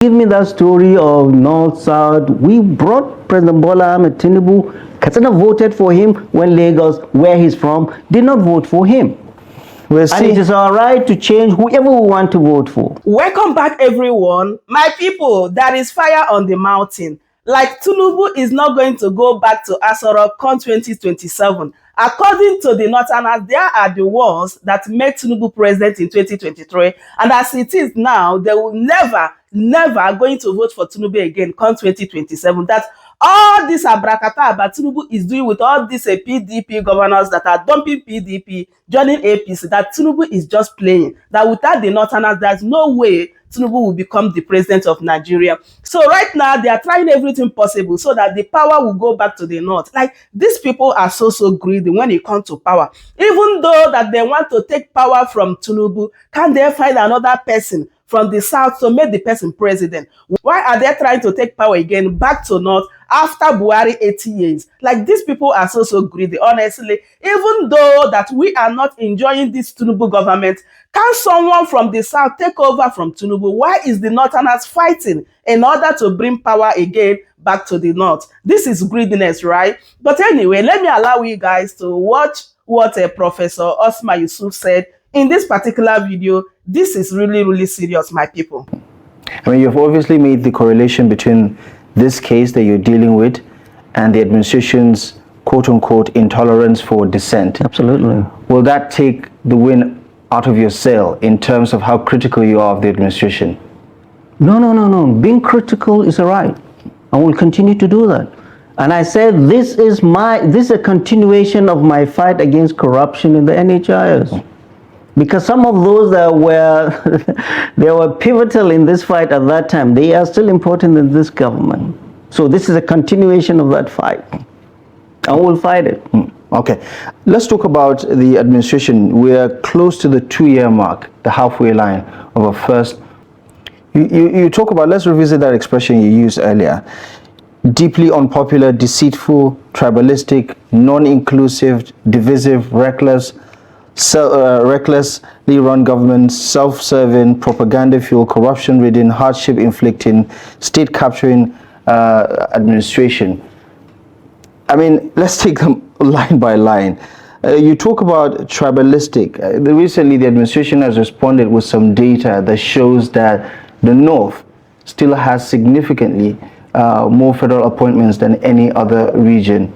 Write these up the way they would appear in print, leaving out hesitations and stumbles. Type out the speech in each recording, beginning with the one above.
Give me that story of North, South. We brought President Bola Ahmed Tinubu. Katsina voted for him when Lagos, where he's from, did not vote for him. And it is our right to change whoever we want to vote for. Welcome back, everyone. My people, there is fire on the mountain. Like Tinubu is not going to go back to ASOROCK come 2027. According to the Northerners, they are the ones that made Tinubu president in 2023. And as it is now, they will never going to vote for Tinubu again come 2027. That all this abrakata about Tinubu is doing with all these PDP governors that are dumping PDP, joining APC, that Tinubu is just playing. That without the Northerners, there's no way Tinubu will become the president of Nigeria. So right now, they are trying everything possible so that the power will go back to the North. Like, these people are so greedy when it comes to power. Even though that they want to take power from Tinubu, can they find another person from the South to make the person president? Why are they trying to take power again back to North after Buhari 80 years? Like, these people are so greedy, honestly. Even though that we are not enjoying this Tinubu government, can someone from the South take over from Tinubu? Why is the Northerners fighting in order to bring power again back to the North? This is greediness, right? But anyway, let me allow you guys to watch what Professor Osman Yusuf said in this particular video. This is really serious, my people. I mean, you've obviously made the correlation between this case that you're dealing with and the administration's quote-unquote intolerance for dissent. Absolutely. Will that take the wind out of your sail in terms of how critical you are of the administration? No. Being critical is a right. I will continue to do that. And I said this is a continuation of my fight against corruption in the NHIS. Because some of those that were they were pivotal in this fight at that time, they are still important in this government. So this is a continuation of that fight. I will fight it. Okay, let's talk about the administration. We are close to the 2-year mark, the halfway line of a first. You talk about, let's revisit that expression you used earlier. Deeply unpopular, deceitful, tribalistic, non-inclusive, divisive, recklessly run government, self-serving, propaganda-fueled, corruption-ridden, hardship-inflicting, state-capturing administration. I mean, let's take them line by line. You talk about tribalistic. Recently, the administration has responded with some data that shows that the North still has significantly more federal appointments than any other region.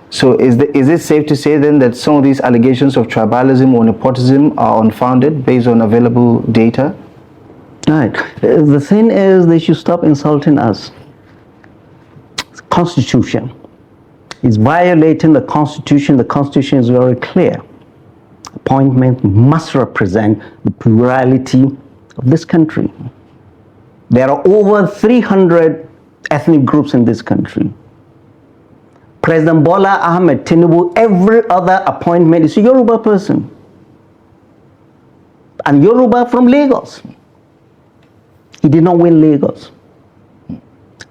So is it safe to say then that some of these allegations of tribalism or nepotism are unfounded based on available data? Right. The thing is, they should stop insulting us. Constitution. It's violating the Constitution. The Constitution is very clear. Appointment must represent the plurality of this country. There are over 300 ethnic groups in this country. President Bola Ahmed Tinubu, every other appointment is a Yoruba person. And Yoruba from Lagos. He did not win Lagos.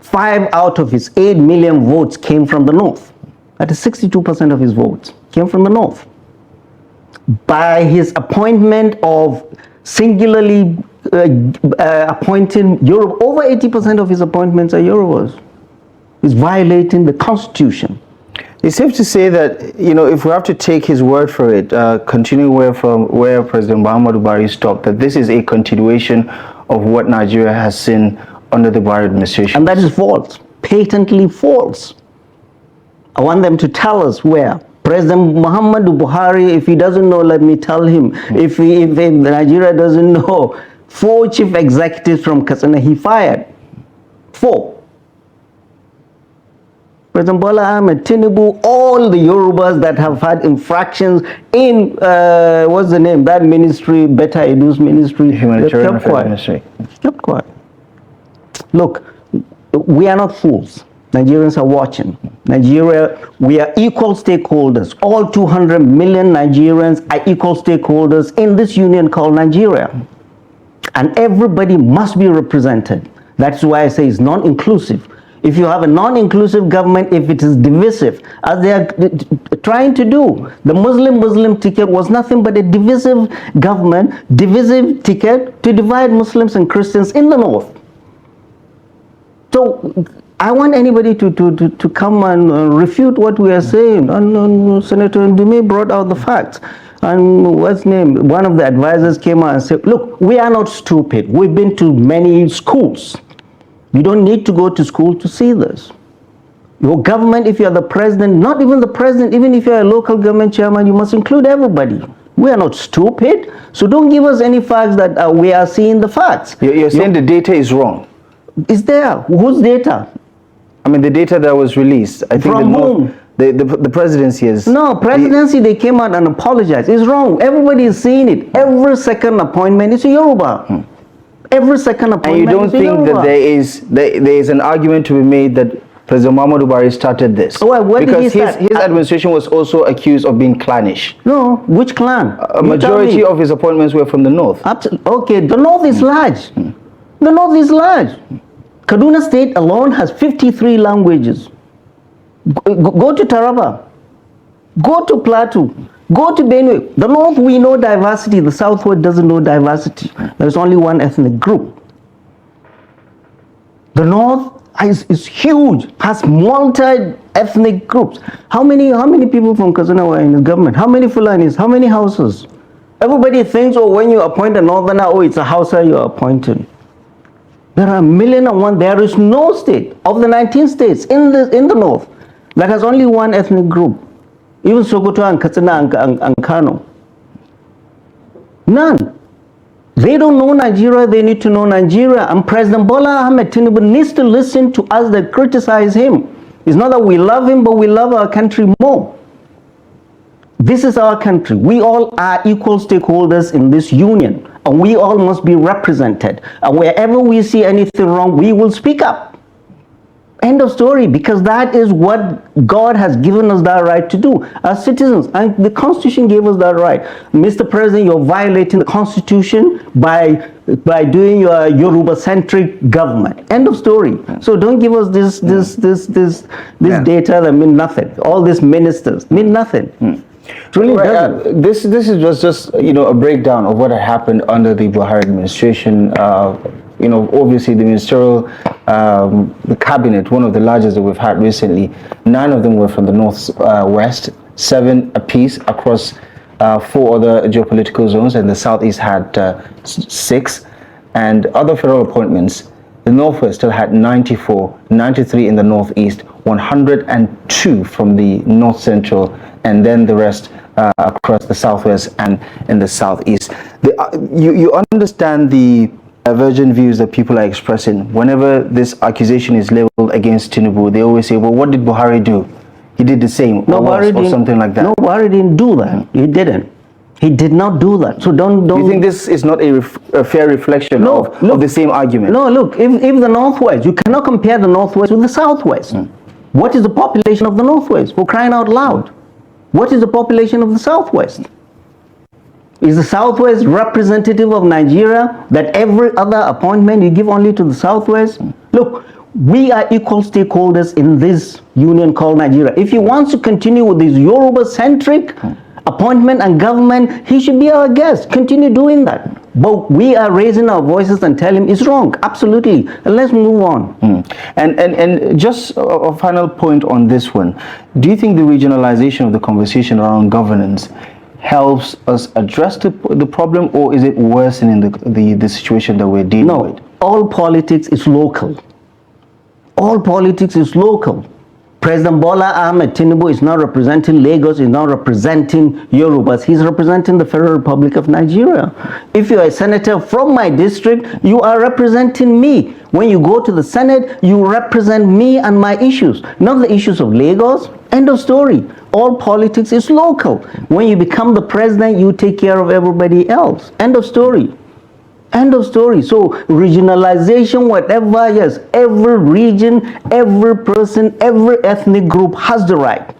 5 out of his 8 million votes came from the North. That is 62% of his votes came from the North. By his appointment of singularly appointing Yoruba, over 80% of his appointments are Yorubas. He's violating the Constitution. It's safe to say that, you know, if we have to take his word for it, continuing where President Muhammadu Buhari stopped, that this is a continuation of what Nigeria has seen under the Buhari administration. And that is false, patently false. I want them to tell us where. President Muhammadu Buhari, if he doesn't know, let me tell him. If Nigeria doesn't know, 4 chief executives from Katsina he fired. 4. President Bola Ahmed Tinubu, all the Yorubas that have had infractions in, what's the name, that ministry, Better Edu's ministry, Humanitarian Affairs Ministry. Kept quiet. Look, we are not fools. Nigerians are watching. Nigeria, we are equal stakeholders. All 200 million Nigerians are equal stakeholders in this union called Nigeria. And everybody must be represented. That's why I say it's non-inclusive. If you have a non-inclusive government, if it is divisive, as they are trying to do, the Muslim ticket was nothing but a divisive government, divisive ticket to divide Muslims and Christians in the North. So I want anybody to come and refute what we are saying. And Senator Ndume brought out the facts. And what's name? One of the advisors came out and said, look, we are not stupid. We've been to many schools. You don't need to go to school to see this. Your government, if you're the president, not even the president, even if you're a local government chairman, you must include everybody. We are not stupid. So don't give us any facts that we are seeing the facts. You're saying the data is wrong? Is there? Whose data? I mean, the data that was released. I think From whom? The presidency is... No, presidency, they came out and apologized. It's wrong. Everybody is seeing it. Every second appointment is a Yoruba. Every second appointment And you don't is a think Yoruba. that there is an argument to be made that President Muhammadu Buhari started this? Well, what did he because start? his administration was also accused of being clannish. No, which clan? A majority of his appointments were from the north. Okay, the north is large. The north is large. Kaduna State alone has 53 languages. Go to Taraba. Go to Plateau. Go to Benue. The north, we know diversity. The southward doesn't know diversity. There's only one ethnic group. The north is huge, has multi-ethnic groups. How many people from Kazana were in the government? How many Fulanis? How many houses? Everybody thinks, oh, when you appoint a northerner, oh, it's a Hausa you're appointing. There are 1,000,001. There is no state of the 19 states in the north that has only one ethnic group. Even Sokoto and Katsina and Kano. None. They don't know Nigeria, they need to know Nigeria. And President Bola Ahmed Tinubu needs to listen to us that criticize him. It's not that we love him, but we love our country more. This is our country. We all are equal stakeholders in this union, and we all must be represented. And wherever we see anything wrong, we will speak up. End of story, because that is what God has given us that right to do as citizens, and the Constitution gave us that right. Mr. President, you're violating the Constitution by doing your Yoruba-centric government. End of story. So don't give us this data that mean nothing. All these ministers mean nothing. Truly doesn't. This was just a breakdown of what had happened under the Buhari administration. Obviously the ministerial, the cabinet, one of the largest that we've had recently, 9 of them were from the northwest, 7 apiece across 4 other geopolitical zones, and the southeast had 6. And other federal appointments, the northwest still had 94, 93 in the northeast, 102 from the north central, and then the rest across the southwest and in the southeast. You understand the divergent views that people are expressing. Whenever this accusation is leveled against Tinubu, they always say, well, what did Buhari do? He did the same, or something like that. No, Buhari didn't do that. He didn't. He did not do that. So don't. Do you think this is not a fair reflection of the same argument? No, look, if the Northwest, you cannot compare the Northwest with the Southwest. What is the population of the Northwest? For crying out loud. What is the population of the Southwest? Is the Southwest representative of Nigeria, that every other appointment you give only to the Southwest? Look, we are equal stakeholders in this union called Nigeria. If he wants to continue with this Yoruba-centric appointment and government, he should be our guest. Continue doing that. But we are raising our voices and tell him it's wrong. Absolutely. And let's move on. And just a final point on this one. Do you think the regionalization of the conversation around governance helps us address the problem, or is it worsening the situation that we're dealing with? No, all politics is local. All politics is local. President Bola Ahmed Tinubu is not representing Lagos, is not representing Yorubas, he's representing the Federal Republic of Nigeria. If you're a senator from my district, you are representing me. When you go to the Senate, you represent me and my issues, not the issues of Lagos. End of story. All politics is local. When you become the president, you take care of everybody else. End of story. End of story. So regionalization, whatever, yes, every region, every person, every ethnic group has the right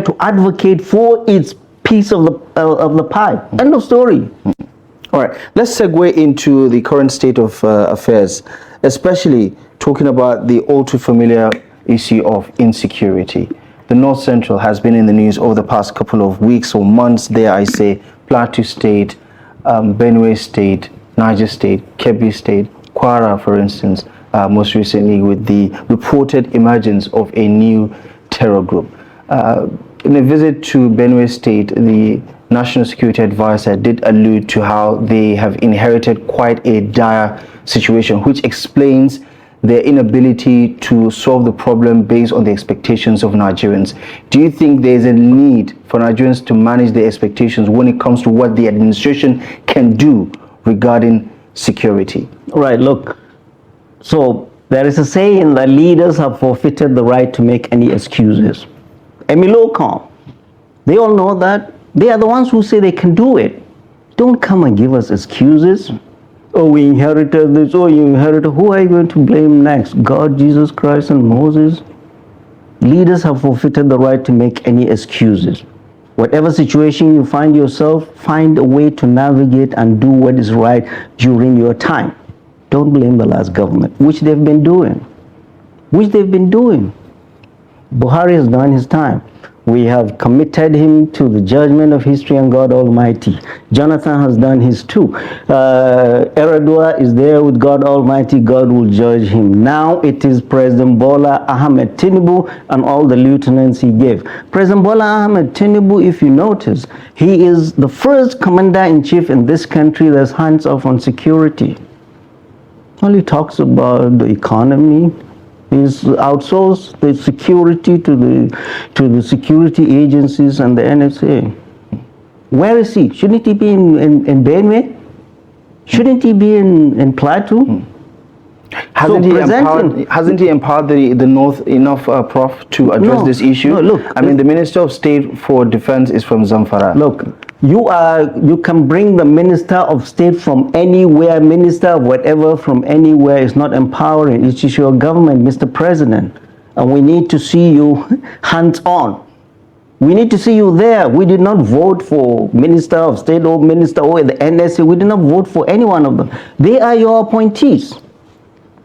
to advocate for its piece of the pie. End of story. All right, let's segue into the current state of affairs, especially talking about the all too familiar issue of insecurity. The North Central has been in the news over the past couple of weeks or months. There I say Plateau State, Benue State, Niger State, Kebbi State, Kwara, for instance, most recently with the reported emergence of a new terror group. In a visit to Benue State, the National Security Advisor did allude to how they have inherited quite a dire situation, which explains their inability to solve the problem based on the expectations of Nigerians. Do you think there is a need for Nigerians to manage their expectations when it comes to what the administration can do regarding security? Right, look, so there is a saying that leaders have forfeited the right to make any excuses. Emilocom, they all know that. They are the ones who say they can do it. Don't come and give us excuses. Oh, we inherited this, oh, you inherited. Who are you going to blame next? God, Jesus Christ, and Moses? Leaders have forfeited the right to make any excuses. Whatever situation you find yourself, find a way to navigate and do what is right during your time. Don't blame the last government, which they've been doing. Buhari has done his time. We have committed him to the judgment of history and God Almighty. Jonathan has done his too. Eradua is there with God Almighty. God will judge him. Now it is President Bola Ahmed Tinubu and all the lieutenants he gave. President Bola Ahmed Tinubu, if you notice, he is the first commander-in-chief in this country that's hands off on security. Only talks about the economy. He's outsourced the security to the security agencies and the NSA. Where is he? Shouldn't he be in Benue? Shouldn't he be in Plateau? Hasn't he empowered the North enough, Prof, to address this issue? No, look. I mean, the Minister of State for Defense is from Zamfara. Look, you can bring the Minister of State from anywhere, Minister of whatever from anywhere. Is not empowering. It is your government, Mr. President. And we need to see you hands-on. We need to see you there. We did not vote for Minister of State or Minister or the NSA. We did not vote for any one of them. They are your appointees.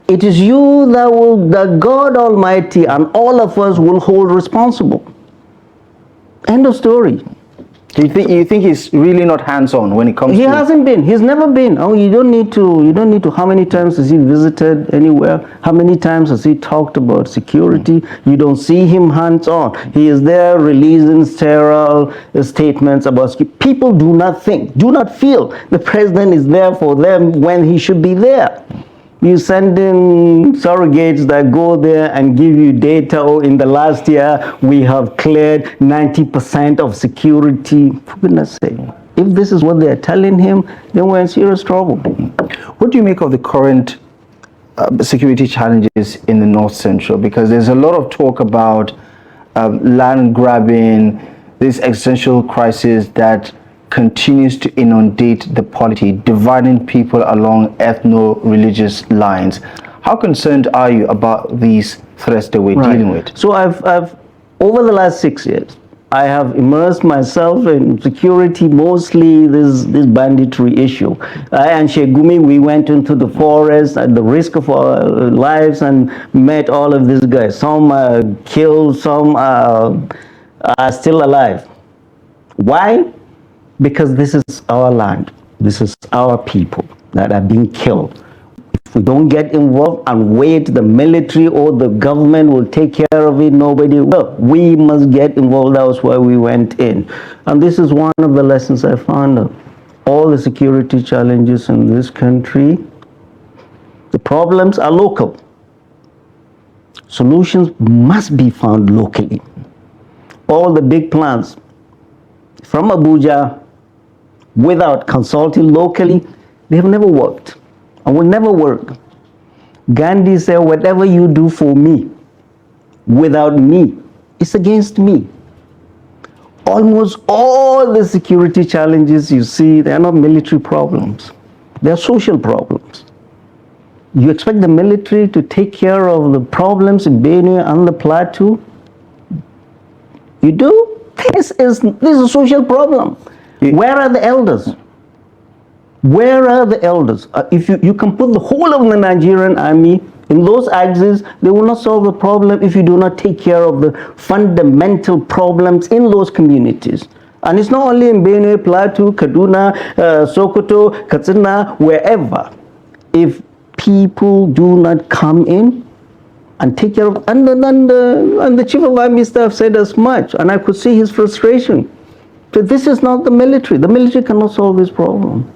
It is you that God Almighty and all of us will hold responsible. End of story. Do you think he's really not hands-on when it comes to... He hasn't been. He's never been. Oh, you don't need to. How many times has he visited anywhere? How many times has he talked about security? You don't see him hands-on. He is there releasing sterile statements about security. People do not feel the president is there for them when he should be there. You send in surrogates that go there and give you data. Oh, in the last year, we have cleared 90% of security. For goodness sake. If this is what they're telling him, then we're in serious trouble. What do you make of the current security challenges in the North Central? Because there's a lot of talk about land grabbing, this existential crisis that continues to inundate the polity, dividing people along ethno-religious lines. How concerned are you about these threats that we're dealing with? So I've over the last 6 years, I have immersed myself in security, mostly this banditry issue. And Shegumi, we went into the forest at the risk of our lives and met all of these guys. Some are killed, some are still alive. Why? Because this is our land, this is our people that are being killed. If we don't get involved and wait, the military or the government will take care of it, nobody will. We must get involved. That was why we went in. And this is one of the lessons I found of all the security challenges in this country. The problems are local. Solutions must be found locally. All the big plans from Abuja, without consulting locally, they have never worked and will never work. Gandhi said, whatever you do for me, without me, it's against me. Almost all the security challenges you see, they are not military problems. They are social problems. You expect the military to take care of the problems in Benue and the Plateau? You do? This is a social problem. Where are the elders? Where are the elders? If you can put the whole of the Nigerian army in those axes, they will not solve the problem if you do not take care of the fundamental problems in those communities. And it's not only in Benue, Plateau, Kaduna, Sokoto, Katsina, wherever. If people do not come in and take care of, and the chief of army staff said as much, and I could see his frustration. So this is not the military. The military cannot solve this problem.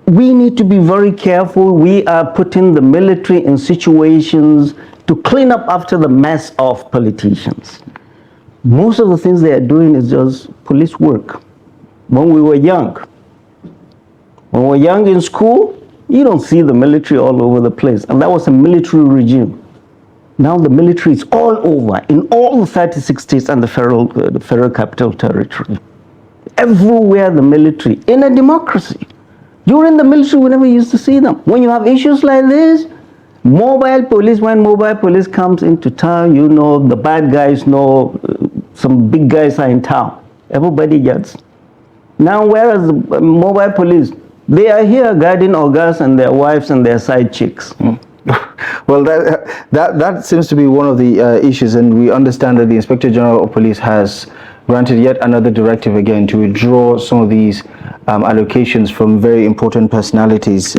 We need to be very careful. We are putting the military in situations to clean up after the mess of politicians. Most of the things they are doing is just police work. When we were young in school, you don't see the military all over the place. And that was a military regime. Now the military is all over, in all the 36 states and the federal capital territory. Everywhere the military, in a democracy. During the military, we never used to see them. When you have issues like this, mobile police, when mobile police comes into town, you know, the bad guys know some big guys are in town. Everybody gets. Now, whereas the mobile police, they are here guarding Ogas and their wives and their side chicks. Well, that seems to be one of the issues, and we understand that the Inspector General of Police has granted yet another directive again to withdraw some of these allocations from very important personalities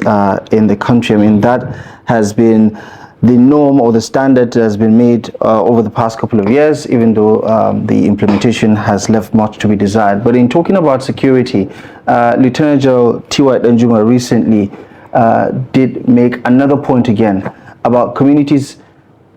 in the country. I mean, that has been the norm or the standard has been made over the past couple of years, even though the implementation has left much to be desired. But in talking about security, Lieutenant General T.Y. Danjuma recently did make another point again about communities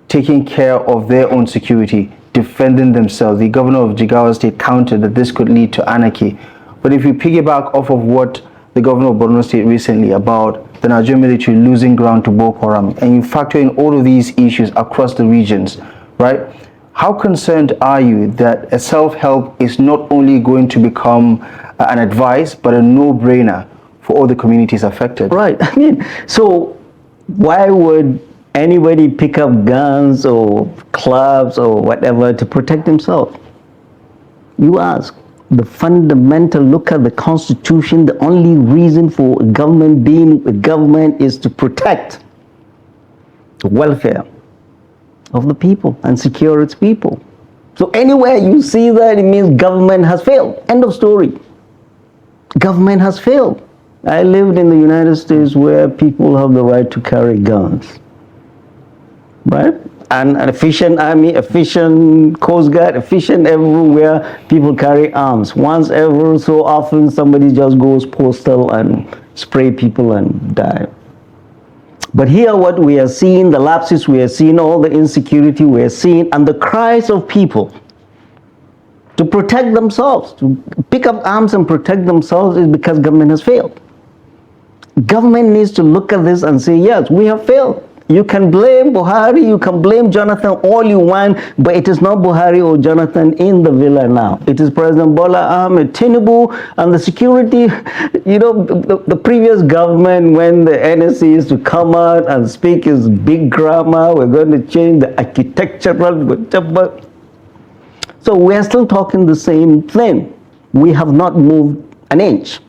taking care of their own security, defending themselves. The governor of Jigawa State countered that this could lead to anarchy. But if you piggyback off of what the governor of Borno State recently about the Nigerian military losing ground to Boko Haram, and you factor in all of these issues across the regions, right? How concerned are you that a self-help is not only going to become an advice, but a no-brainer for all the communities affected? Right. I mean, so why would anybody pick up guns or clubs or whatever to protect himself? You ask. The fundamental, look at the Constitution, the only reason for a government being a government is to protect the welfare of the people and secure its people. So anywhere you see that, it means government has failed. End of story. Government has failed. I lived in the United States where people have the right to carry guns, right? And an efficient army, efficient coast guard, efficient everywhere, people carry arms. Once ever so often, somebody just goes postal and spray people and die. But here what we are seeing, the lapses we are seeing, all the insecurity we are seeing, and the cries of people to protect themselves, to pick up arms and protect themselves, is because government has failed. Government needs to look at this and say, yes, we have failed. You can blame Buhari, you can blame Jonathan all you want, but it is not Buhari or Jonathan in the villa now. It is President Bola Ahmed Tinubu and the security. You know, the previous government, when the NSC used to come out and speak his big grammar, we're going to change the architectural, whatever. So we are still talking the same thing. We have not moved an inch.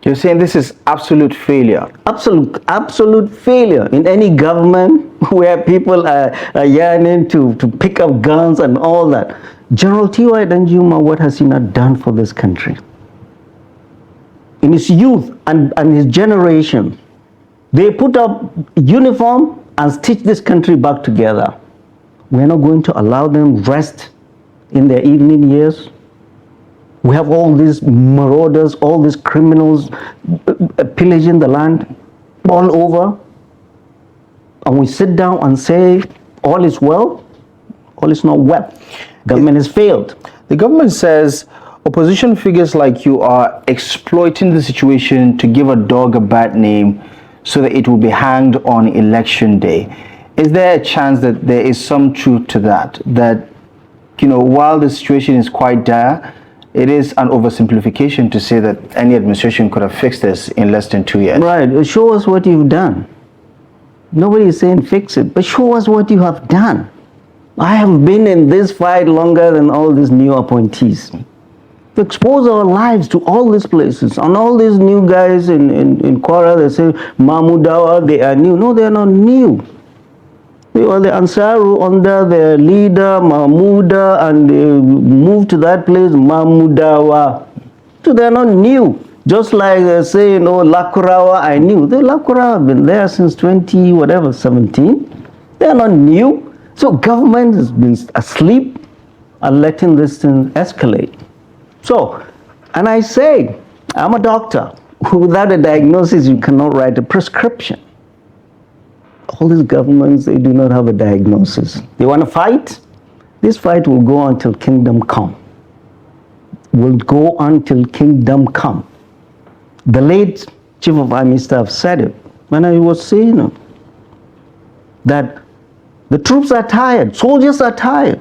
You're saying this is absolute failure? Absolute failure in any government where people are yearning to pick up guns and all that. General T.Y. Danjuma, what has he not done for this country? In his youth and his generation, they put up uniform and stitch this country back together. We're not going to allow them rest in their evening years. We have all these marauders, all these criminals pillaging the land all over. And we sit down and say, all is well, all is not well. Government has failed. The government says opposition figures like you are exploiting the situation to give a dog a bad name so that it will be hanged on election day. Is there a chance that there is some truth to that? That, you know, while the situation is quite dire, it is an oversimplification to say that any administration could have fixed this in less than 2 years. Right. Show us what you've done. Nobody is saying fix it, but show us what you have done. I have been in this fight longer than all these new appointees. To expose our lives to all these places, and all these new guys in Kwara, they say, Mahmudawa, they are new. No, they are not new. They were the Ansaru under their leader, Mahmuda, and they moved to that place, Mahmudawa. So they are not new. Just like, say, you know, Lakurawa, I knew. The Lakurawa have been there since 17. They are not new. So government has been asleep and letting this thing escalate. So, and I say, I'm a doctor. Without a diagnosis, you cannot write a prescription. All these governments, they do not have a diagnosis. They want to fight. This fight will go until kingdom come. Will go until kingdom come. The late Chief of Army Staff said it when I was saying that the troops are tired, soldiers are tired.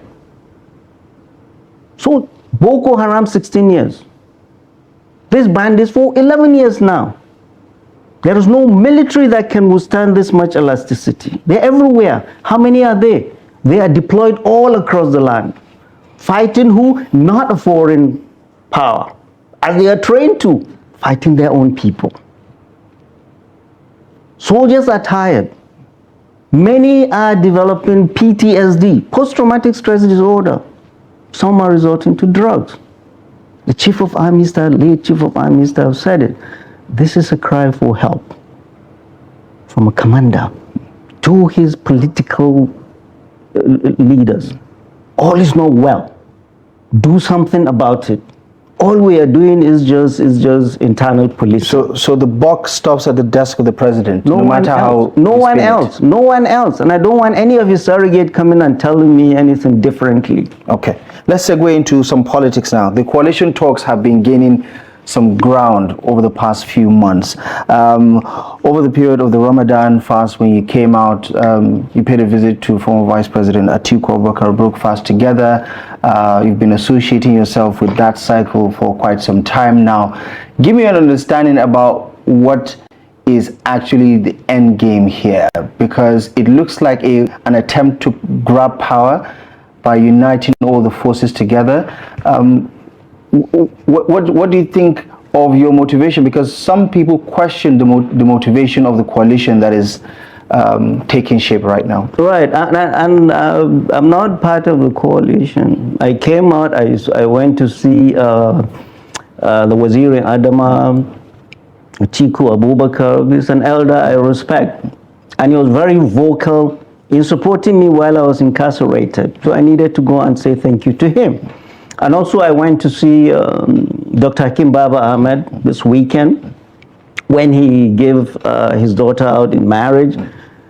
So Boko Haram 16 years. This bandits for 11 years now. There is no military that can withstand this much elasticity. They're everywhere. How many are they? They are deployed all across the land. Fighting who? Not a foreign power. As they are trained to, fighting their own people. Soldiers are tired. Many are developing PTSD, post-traumatic stress disorder. Some are resorting to drugs. The Chief of Army Staff, late Chief of Army Staff said it. This is a cry for help from a commander to his political leaders. All is not well. Do something about it. All we are doing is just internal police. So the buck stops at the desk of the president, no matter how. No one else. And I don't want any of your surrogate coming and telling me anything differently. Okay, let's segue into some politics now. The coalition talks have been gaining some ground over the past few months. Over the period of the Ramadan fast, when you came out, you paid a visit to former Vice President Atiku Abubakar, broke fast together. You've been associating yourself with that cycle for quite some time now. Give me an understanding about what is actually the end game here, because it looks like an attempt to grab power by uniting all the forces together. What do you think of your motivation? Because some people question the motivation of the coalition that is taking shape right now. Right, and I'm not part of the coalition. I came out, I went to see the Waziri Adama, Atiku Abubakar. He's an elder I respect. And he was very vocal in supporting me while I was incarcerated. So I needed to go and say thank you to him. And also I went to see Dr. Hakim Baba Ahmed this weekend when he gave his daughter out in marriage.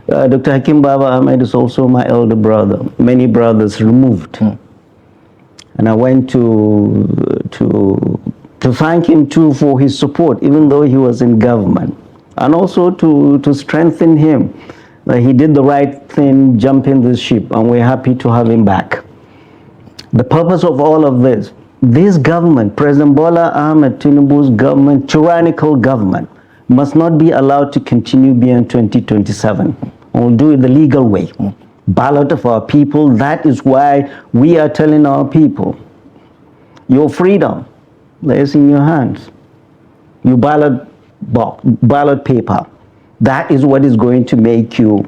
Dr. Hakim Baba Ahmed is also my elder brother, many brothers removed. And I went to thank him too for his support, even though he was in government. And also to strengthen him. He did the right thing, jumping this ship, and we're happy to have him back. The purpose of all of this government, President Bola Ahmed Tinubu's government, tyrannical government, must not be allowed to continue beyond 2027. We'll do it the legal way. Ballot of our people. That is why we are telling our people, your freedom lays in your hands. Your ballot paper. That is what is going to make you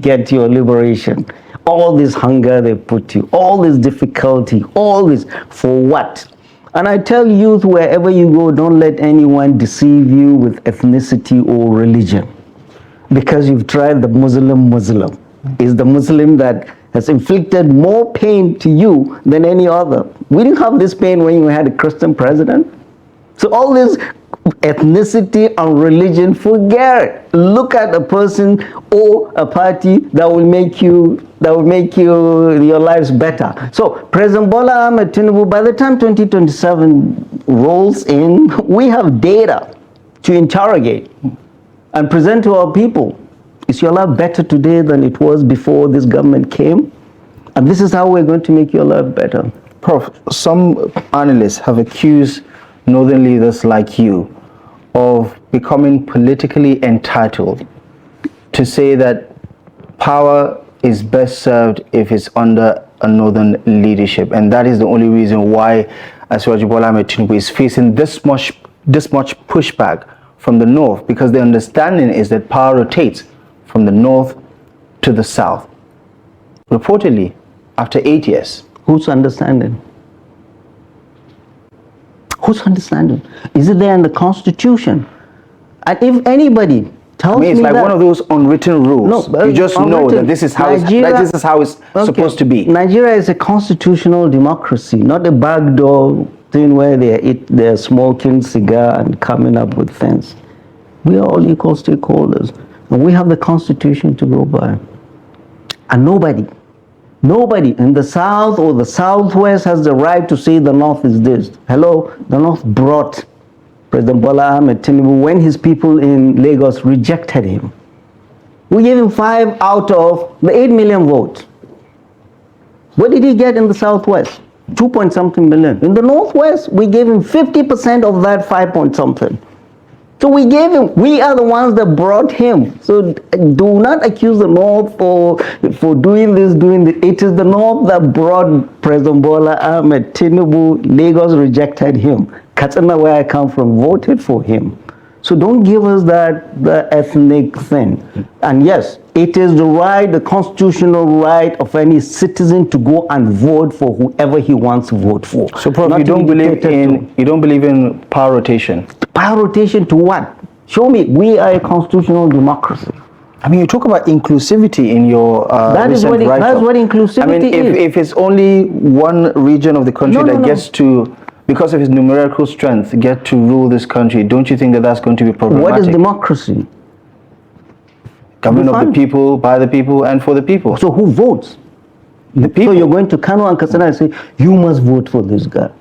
get your liberation. All this hunger they put you, all this difficulty, all this, for what? And I tell youth, wherever you go, don't let anyone deceive you with ethnicity or religion. Because you've tried the Muslim. It's the Muslim that has inflicted more pain to you than any other. We didn't have this pain when we had a Christian president. So all this ethnicity and religion, forget it. Look at a person or a party that will make your lives better. So President Bola Ahmed Tinubu, by the time 2027 rolls in, we have data to interrogate and present to our people. Is your life better today than it was before this government came? And this is how we're going to make your life better. Prof, some analysts have accused northern leaders like you of becoming politically entitled, to say that power is best served if it's under a northern leadership, and that is the only reason why Asiwaju Bola Ahmed Tinubu is facing this much pushback from the north, because the understanding is that power rotates from the north to the south. Reportedly, after 8 years. Whose understanding? Whose understanding? Is it there in the Constitution? And if anybody tells it's me like that, one of those unwritten rules. No, You just know that this is how it's supposed to be. Nigeria is a constitutional democracy, not a backdoor thing where they're smoking cigar and coming up with things. We are all equal stakeholders, and we have the Constitution to go by. And nobody in the South or the Southwest has the right to say the North is this. Hello, the North brought President Bola Ahmed Tinubu when his people in Lagos rejected him. We gave him 5 out of the 8 million votes. What did he get in the Southwest? 2-point-something million. In the Northwest, we gave him 50% of that 5-point-something. So we are the ones that brought him. So do not accuse the North for doing this, It is the North that brought President Bola Ahmed Tinubu. Lagos rejected him. Katsina, where I come from, voted for him. So don't give us the ethnic thing. And yes, it is the constitutional right of any citizen to go and vote for whoever he wants to vote for. So, Prof, you don't believe in power rotation? Power rotation to what? Show me. We are a constitutional democracy. I mean, you talk about inclusivity in your that's what inclusivity I mean, if it's only one region of the country gets to, because of its numerical strength, get to rule this country, don't you think that that's going to be problematic? What is democracy? Government of the people, by the people, and for the people. So who votes? The people. So you're going to Kano and Katsina and say, you must vote for this guy.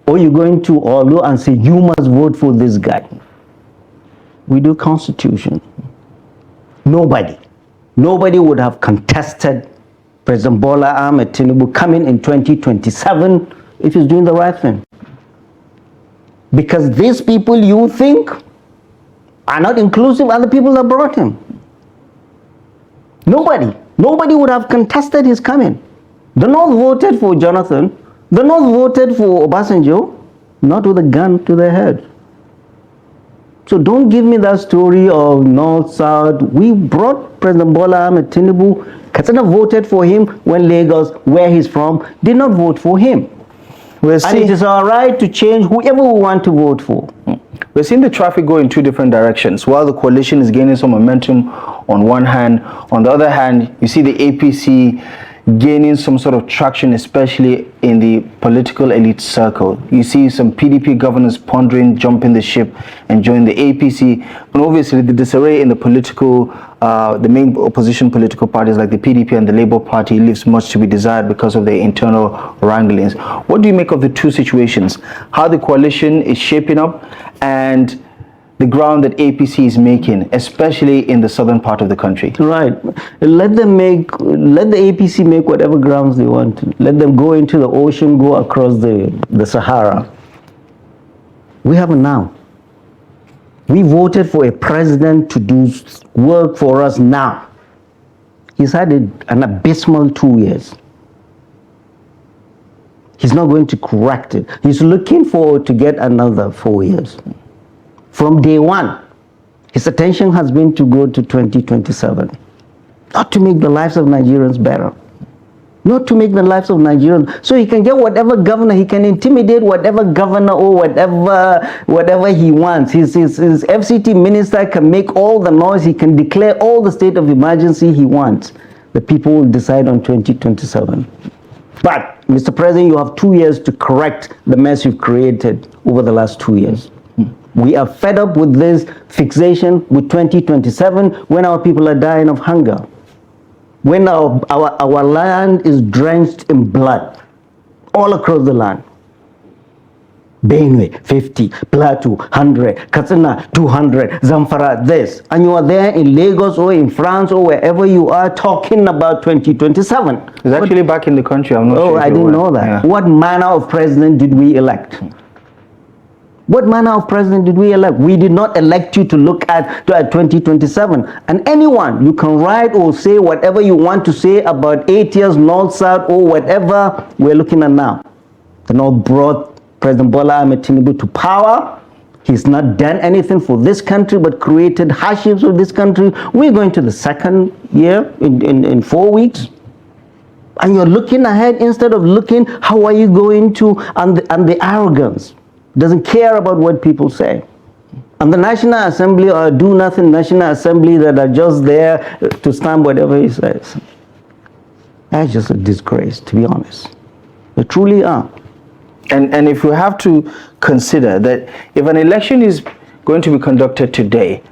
Or you're going to Olu and say, you must vote for this guy. We do constitution. Nobody would have contested President Bola Ahmed Tinubu coming in 2027 if he's doing the right thing. Because these people you think are not inclusive are the people that brought him. Nobody would have contested his coming. The North voted for Jonathan. The North voted for Obasanjo, not with a gun to their head. So don't give me that story of North, South. We brought President Bola Ahmed Tinubu. Katsina voted for him when Lagos, where he's from, did not vote for him. And it is our right to change whoever we want to vote for. We're seeing the traffic go in two different directions. While the coalition is gaining some momentum on one hand, on the other hand, you see the APC gaining some sort of traction, especially in the political elite circle. You see some PDP governors pondering jumping the ship and join the APC. And obviously the disarray in the political, the main opposition political parties like the PDP and the Labour Party leaves much to be desired because of their internal wranglings. What do you make of the two situations? How the coalition is shaping up and the ground that APC is making, especially in the southern part of the country? Right. Let the APC make whatever grounds they want to. Let them go into the ocean, go across the Sahara. We have now. We voted for a president to do work for us now. He's had an abysmal 2 years. He's not going to correct it. He's looking forward to get another 4 years. From day one, his attention has been to go to 2027. Not to make the lives of Nigerians better. Not to make the lives of Nigerians. So he can get whatever governor, he can intimidate whatever governor or whatever he wants. His FCT minister can make all the noise, he can declare all the state of emergency he wants. The people will decide on 2027. But, Mr. President, you have 2 years to correct the mess you've created over the last 2 years. We are fed up with this fixation with 2027 when our people are dying of hunger. When our land is drenched in blood all across the land. Benue, 50, Plateau, 100, Katsina, 200, Zamfara, this. And you are there in Lagos or in France or wherever you are talking about 2027. It's actually back in the country. I'm not sure. Oh, I didn't know that. Yeah. What manner of president did we elect? What manner of president did we elect? We did not elect you to look at 2027. And anyone, you can write or say whatever you want to say about 8 years North, South, or whatever we're looking at now. The North brought President Bola Ahmed Tinubu to power. He's not done anything for this country but created hardships for this country. We're going to the second year in 4 weeks. And you're looking ahead instead of looking, how are you going to, and the arrogance. doesn't care about what people say. And the National Assembly or do nothing National Assembly that are just there to stamp whatever he says. That's just a disgrace, to be honest. They truly are. And if we have to consider that if an election is going to be conducted today,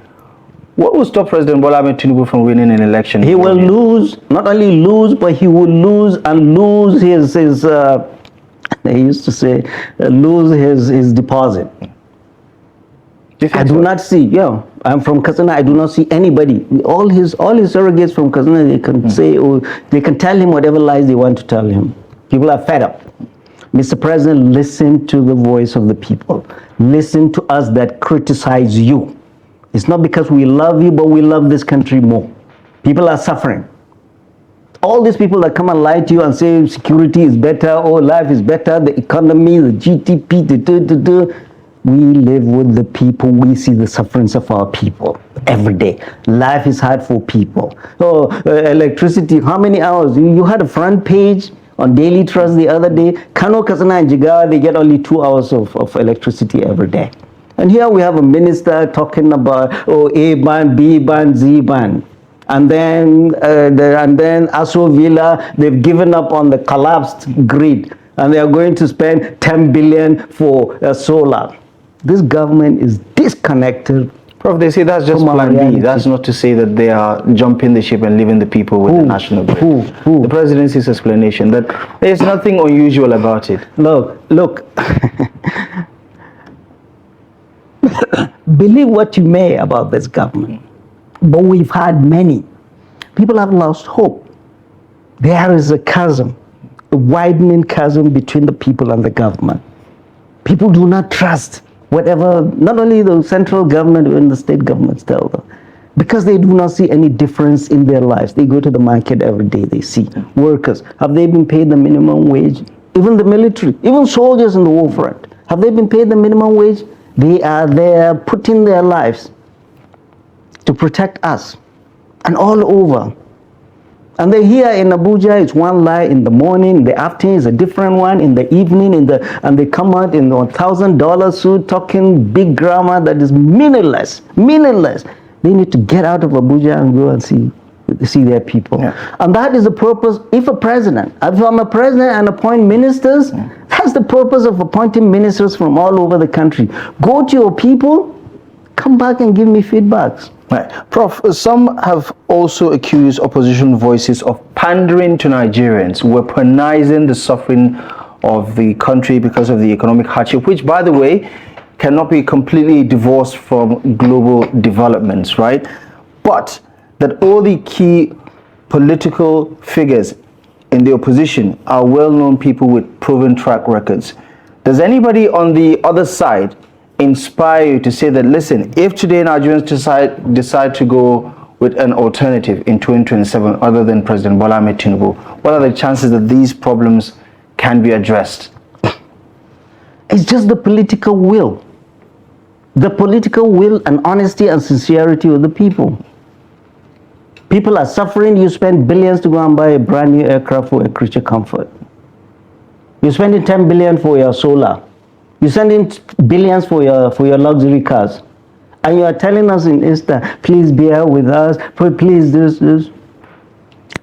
what will stop President Bola Ahmed Tinubu from winning an election? He will lose, not only lose, but he will lose and lose his they used to say, lose his deposit. I do not see, I'm from Katsina, I do not see anybody. All his surrogates from Katsina, they can say, or they can tell him whatever lies they want to tell him. People are fed up. Mr. President, listen to the voice of the people. Listen to us that criticize you. It's not because we love you, but we love this country more. People are suffering. All these people that come and lie to you and say security is better, or life is better, the economy, the GDP, we live with the people. We see the sufferings of our people every day. Life is hard for people. Electricity, how many hours? You had a front page on Daily Trust the other day. Kano, Katsina, and Jigawa, they get only 2 hours of electricity every day. And here we have a minister talking about A ban, B ban, Z ban. And then Aso Villa, they've given up on the collapsed grid, and they are going to spend 10 billion for solar. This government is disconnected. Prof, they say that's just plan B. That's not to say that they are jumping the ship and leaving the people with the national grid. Who? The presidency's explanation that there's nothing unusual about it. Look. Believe what you may about this government, but we've had many. People have lost hope. There is a chasm, a widening chasm between the people and the government. People do not trust whatever, not only the central government, but the state governments tell them, because they do not see any difference in their lives. They go to the market every day, they see workers. Have they been paid the minimum wage? Even the military, even soldiers in the war front, have they been paid the minimum wage? They are there putting their lives to protect us, and all over. And they here in Abuja, it's one lie in the morning, in the afternoon is a different one, in the evening, and they come out in a $1,000 suit talking big grammar that is meaningless. They need to get out of Abuja and go and see their people. Yeah. And that is the purpose. If I'm a president and appoint ministers, that's the purpose of appointing ministers from all over the country. Go to your people, come back and give me feedbacks. Right. Prof, some have also accused opposition voices of pandering to Nigerians, weaponizing the suffering of the country because of the economic hardship, which, by the way, cannot be completely divorced from global developments, right? But that all the key political figures in the opposition are well-known people with proven track records. Does anybody on the other side inspire you to say that, listen, if today Nigerians decide to go with an alternative in 2027 other than President Bola Ahmed Tinubu, what are the chances that these problems can be addressed? It's just the political will. The political will and honesty and sincerity of the people. People are suffering. You spend billions to go and buy a brand new aircraft for a creature comfort. You're spending 10 billion for your solar. You're sending billions for your luxury cars. And you are telling us in Insta, please bear with us, please this.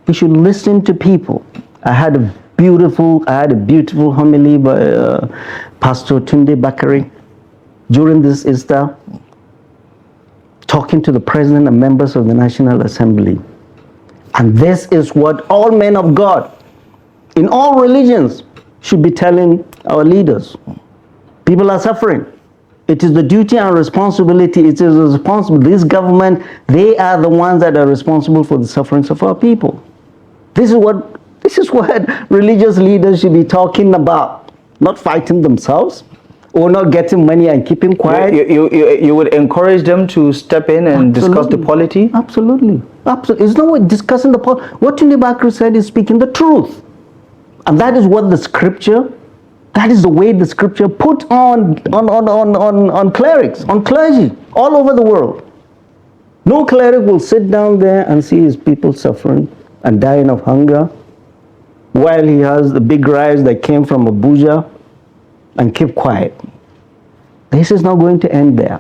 We should listen to people. I had a beautiful homily by Pastor Tunde Bakari during this Easter, talking to the president and members of the National Assembly. And this is what all men of God in all religions should be telling our leaders. People are suffering. It is the duty and responsibility. It is responsible. This government, they are the ones that are responsible for the sufferings of our people. This is what religious leaders should be talking about, not fighting themselves or not getting money and keeping quiet. You would encourage them to step in and discuss the polity? Absolutely. It's not discussing the polity. What Tunde Bakri said is speaking the truth. And that is what the scripture, that is the way the scripture put on clerics, on clergy, all over the world. No cleric will sit down there and see his people suffering and dying of hunger while he has the big rise that came from Abuja and keep quiet. This is not going to end there.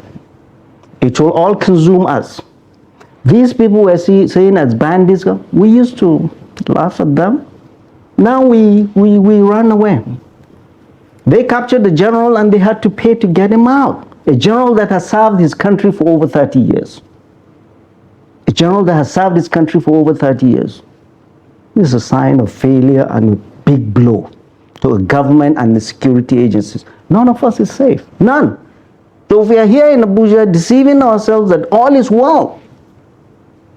It will all consume us. These people were seen as bandits. We used to laugh at them. Now we run away. They captured the general and they had to pay to get him out. A general that has served his country for over 30 years. A general that has served his country for over 30 years. This is a sign of failure and a big blow to the government and the security agencies. None of us is safe. None. So if we are here in Abuja deceiving ourselves that all is well,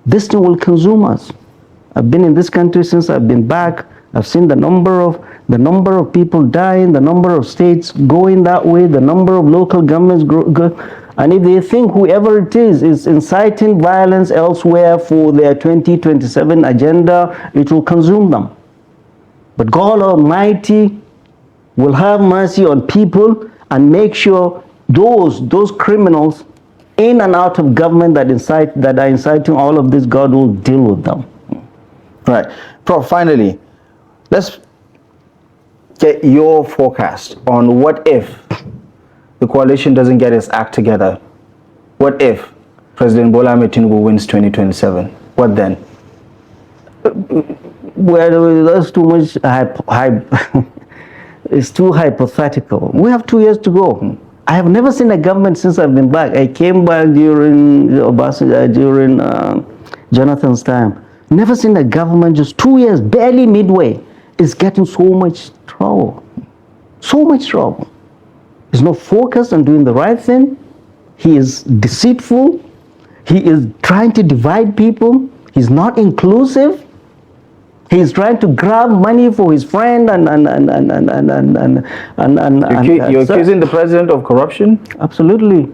this thing will consume us. I've been in this country since I've been back. I've seen the number of people dying, the number of states going that way, the number of local governments and if they think whoever it is inciting violence elsewhere for their 2027 agenda, it will consume them. But God Almighty will have mercy on people and make sure those criminals in and out of government that are inciting all of this, God will deal with them. Right. Prof, finally, let's get your forecast on what if the coalition doesn't get its act together. What if President Bola Ahmed Tinubu wins 2027? What then? Well, that's too much it's too hypothetical. We have 2 years to go. I have never seen a government since I've been back. I came back during Jonathan's time. Never seen a government just 2 years, barely midway, is getting so much trouble. So much trouble. He's not focused on doing the right thing. He is deceitful. He is trying to divide people. He's not inclusive. He's trying to grab money for his friend You're accusing the president of corruption? Absolutely.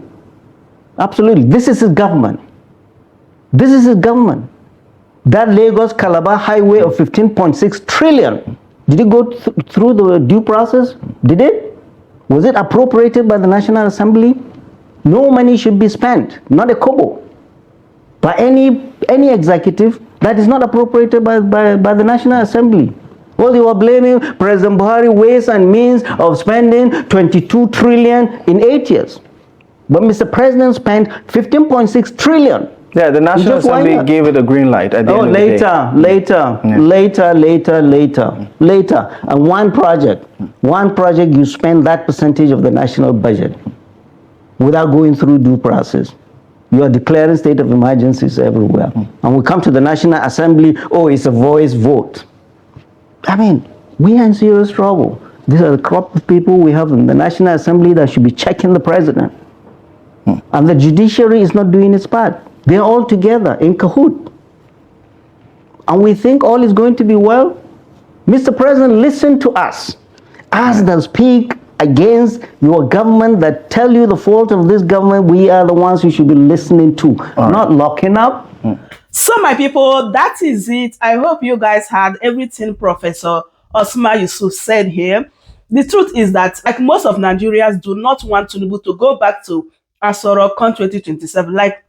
Absolutely. This is his government. This is his government. That Lagos-Calabar highway of 15.6 trillion, did it go through the due process? Did it? Was it appropriated by the National Assembly? No money should be spent, not a kobo, by any executive that is not appropriated by the National Assembly. Well, they were blaming President Buhari ways and means of spending 22 trillion in 8 years. But Mr. President spent 15.6 trillion. Yeah, the National Assembly gave it a green light at the end of the day. Later. And one project, you spend that percentage of the national budget without going through due process. You are declaring state of emergencies everywhere. And we come to the National Assembly, oh, it's a voice vote. I mean, we are in serious trouble. These are the crop of people we have in the National Assembly that should be checking the president. And the judiciary is not doing its part. They're all together in cahoot. And we think all is going to be well. Mr. President, listen to us. Us that speak against your government, that tell you the fault of this government, we are the ones you should be listening to, not locking up. So my people, that is it. I hope you guys had everything Professor Osman Yusuf said here. The truth is that, like, most of Nigerians do not want Tinubu to go back to ASOROCK 2027. Like,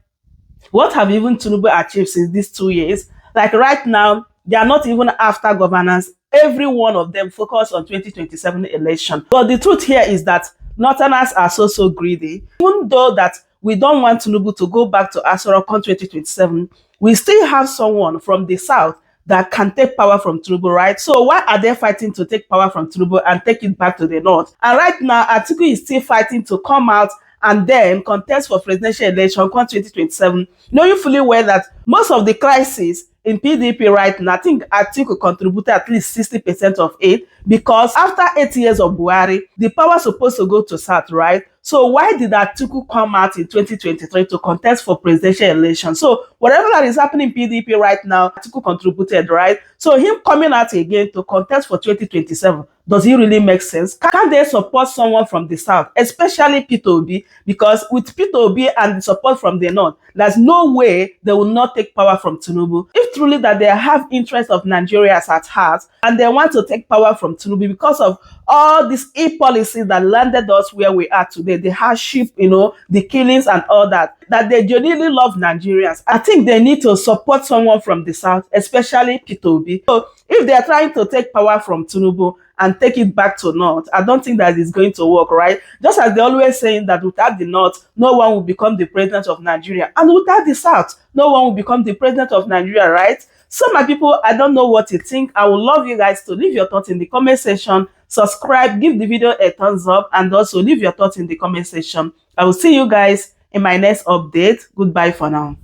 what have even Tinubu achieved since these 2 years? Like, right now, they are not even after governance. Every one of them focus on 2027 election. But the truth here is that Northerners are so greedy. Even though that we don't want Tinubu to go back to ASOROCK 2027, we still have someone from the South that can take power from Tinubu, right? So why are they fighting to take power from Tinubu and take it back to the North? And right now, Atiku is still fighting to come out and then contest for presidential election 2027, knowing fully well that most of the crisis in PDP right now, I think Atiku contributed at least 60% of it, because after 8 years of Buhari, the power is supposed to go to South, right? So why did Atiku come out in 2023 to contest for presidential election? So whatever that is happening in PDP right now, Atiku contributed, right? So him coming out again to contest for 2027, does it really make sense? Can they support someone from the South, especially Peter Obi? Because with Peter Obi and the support from the North, there's no way they will not take power from Tinubu. If truly that they have interest of Nigerians at heart and they want to take power from Tinubu because of all these e-policies that landed us where we are today, the hardship, the killings and all that they genuinely love Nigerians, I think they need to support someone from the South, especially Peter Obi. So if they are trying to take power from Tinubu and take it back to North. I don't think that is going to work, right? Just as they always saying that without the North, no one will become the president of Nigeria. And without the South, no one will become the president of Nigeria, right? So my people, I don't know what you think. I would love you guys to leave your thoughts in the comment section, subscribe, give the video a thumbs up, and also leave your thoughts in the comment section. I will see you guys in my next update. Goodbye for now.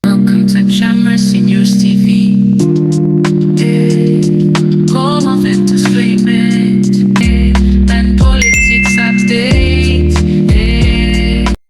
Welcome to Shamras News TV.